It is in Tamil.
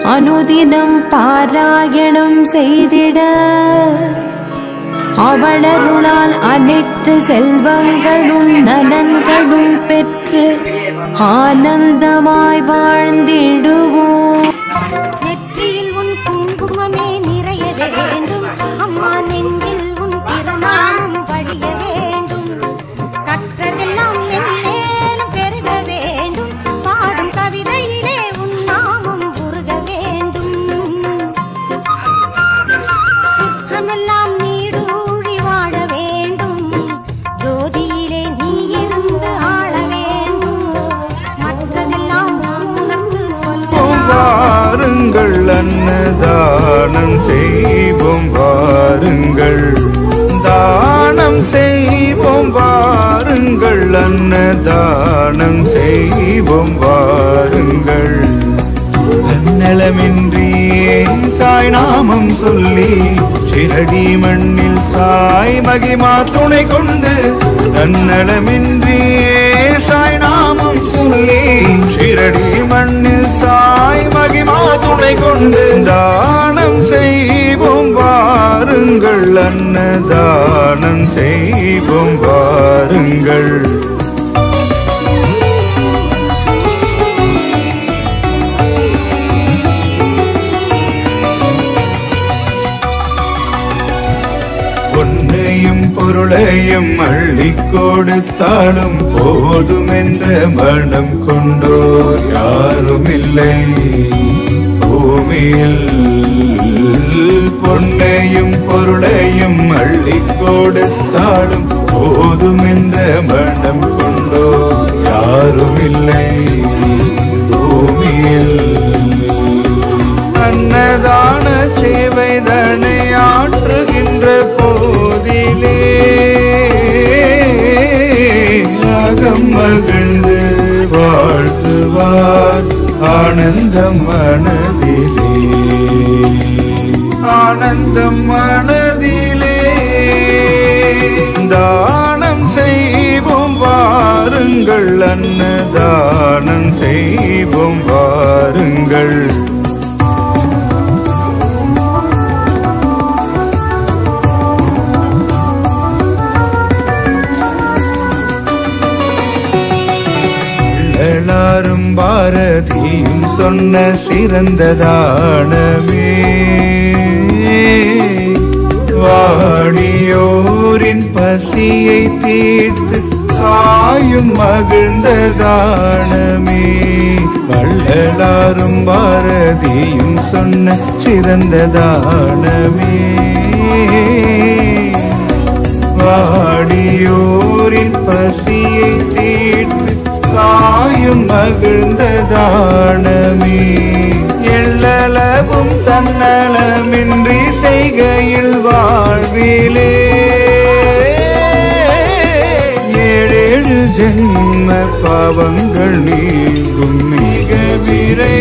அனுதினம் பாராயணம் செய்திட அவளருளால் அனைத்து செல்வங்களும் நலன்களும் பெற்று ஆனந்தமாய் வாழ்ந்திடுவோம். நெற்றியில் உன் குங்குமமே நிறைய வேண்டும் அம்மா, நெஞ்சில் உன் திருநாமம் வழிய வேண்டும். கற்றதெல்லாம் மென்மேலும் பெருக வேண்டும், பாடும் கவிதையிலே உன் நாமம் உருக வேண்டும். சுற்றமெல்லாம் நீடூழி வாழ வேண்டும், ஜோதியிலே நீ இருந்து ஆள வேண்டும். மற்றதெல்லாம் நான் உனக்கு சொல்வோம். வாருங்கள் அன்னதானம் செய்வோம், வாருங்கள் தானம் செய்வோம், வாருங்கள் அன்னதானம் செய்வோம், வாருங்கள். தன்னலமின்றியே சாய் நாமம் சொல்லி ஷிரடி மண்ணில் சாய் மகிமா துணை கொண்டு, தன்னலமின்றியே சாய் நாமம் சொல்லி ஷிரடி மண்ணில் சாய் மகிமா துணை கொண்டு தானம் செய்வோம், வாருங்கள் அன்னதானம் செய்வோம், வாருங்கள். பொன்னையும் பொருளையும் அள்ளிக் கொடுத்தாலும் போதும் என்ற மனம் கொண்டோர் யாரும் இல்லை பூமியில். பொன்னையும் பொருளையும் அள்ளிக் கொடுத்தாலும் போதும் என்ற மனம் கொண்டோர் யாரும் இல்லை பூமியில். அன்னதான சேவைதனை ஆற்றுகின்ற போதிலே அகம் மகிழ்ந்து வாழ்த்துவார் ஆனந்தம் மனதிலே, ஆனந்தம் மனதிலே. தானம் செய்வோம், வாருங்கள் அன்னதானம் செய்வோம், வாருங்கள். எல்லாரும் பாரதியும் சொன்ன சிறந்த தானமே, வாடியோரின் பசியை தீர்த்து சாயும் மகிழ்ந்த தானமே. வள்ளலாரும் பாரதியும் சொன்ன சிறந்த தானமே, வாடியோரின் பசியை தீர்த்து சாயும் மகிழ்ந்த தானமே. எள்ளளவும் தன்னலமின்றி செய்கையில் வாழ்விலே ஏழேழு ஜென்ம பாவங்கள் நீங்கும் மிக விரை